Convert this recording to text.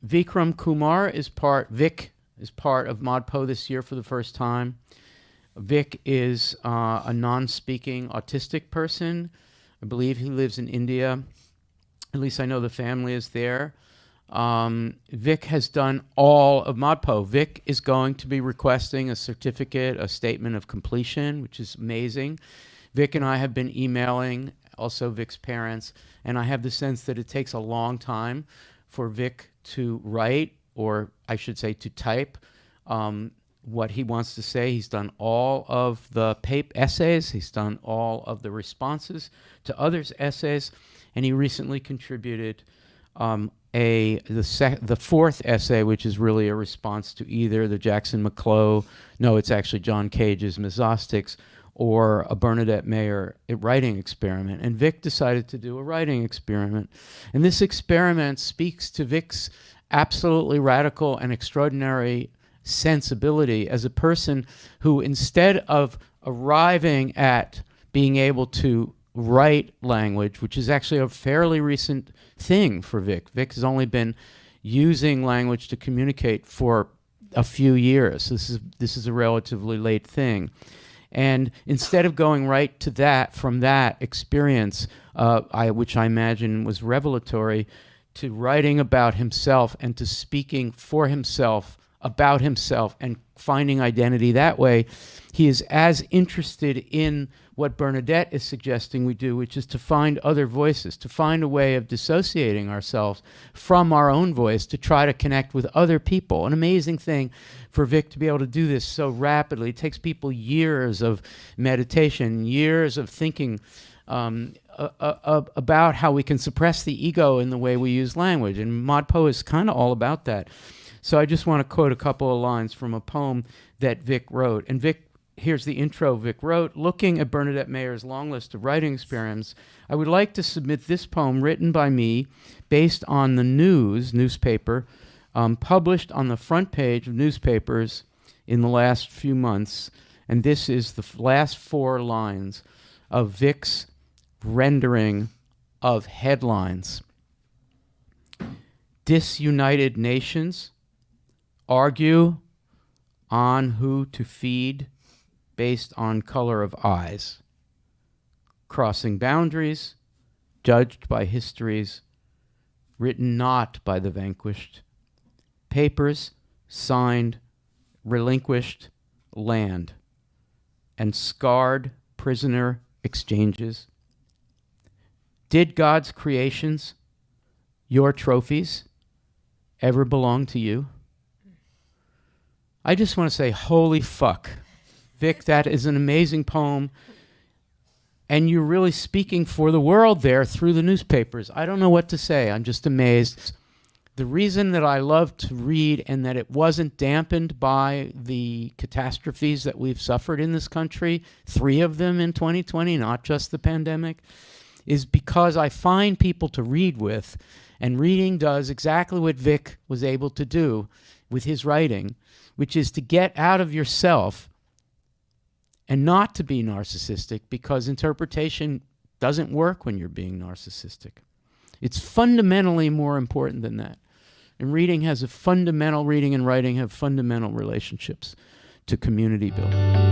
Vikram Kumar Vic is part of ModPo this year for the first time. Vic is a non-speaking autistic person. I believe he lives in India. At least I know the family is there. Vic has done all of ModPo. Vic is going to be requesting a certificate, a statement of completion, which is amazing. Vic and I have been emailing, also Vic's parents, and I have the sense that it takes a long time for Vic to write, or I should say to type, what he wants to say. He's done all of the essays. He's done all of the responses to others' essays, and he recently contributed the fourth essay, which is really a response to either the Jackson McClough, no, it's actually John Cage's Mesostics, or a Bernadette Mayer writing experiment. And Vic decided to do a writing experiment. And this experiment speaks to Vic's absolutely radical and extraordinary sensibility as a person who, instead of arriving at being able to write language, which is actually a fairly recent thing for Vic. Vic has only been using language to communicate for a few years. This is a relatively late thing. And instead of going right to that, from that experience, which I imagine was revelatory, to writing about himself and to speaking for himself, about himself, and finding identity that way, he is as interested in what Bernadette is suggesting we do, which is to find other voices, to find a way of dissociating ourselves from our own voice to try to connect with other people. An amazing thing for Vic to be able to do this so rapidly. It takes people years of meditation, years of thinking about how we can suppress the ego in the way we use language. And ModPo is kind of all about that. So I just want to quote a couple of lines from a poem that Vic wrote. And here's the intro Vic wrote. Looking at Bernadette Mayer's long list of writing experiments, I would like to submit this poem written by me based on the newspaper, published on the front page of newspapers in the last few months. And this is the last 4 lines of Vic's rendering of headlines. Disunited nations argue on who to feed based on color of eyes. Crossing boundaries, judged by histories, written not by the vanquished. Papers signed, relinquished land, and scarred prisoner exchanges. Did God's creations, your trophies, ever belong to you? I just want to say, holy fuck. Vic, that is an amazing poem. And you're really speaking for the world there through the newspapers. I don't know what to say. I'm just amazed. The reason that I love to read and that it wasn't dampened by the catastrophes that we've suffered in this country, 3 of them in 2020, not just the pandemic, is because I find people to read with. And reading does exactly what Vic was able to do with his writing, which is to get out of yourself and not to be narcissistic, because interpretation doesn't work when you're being narcissistic. It's fundamentally more important than that. And reading and writing have fundamental relationships to community building.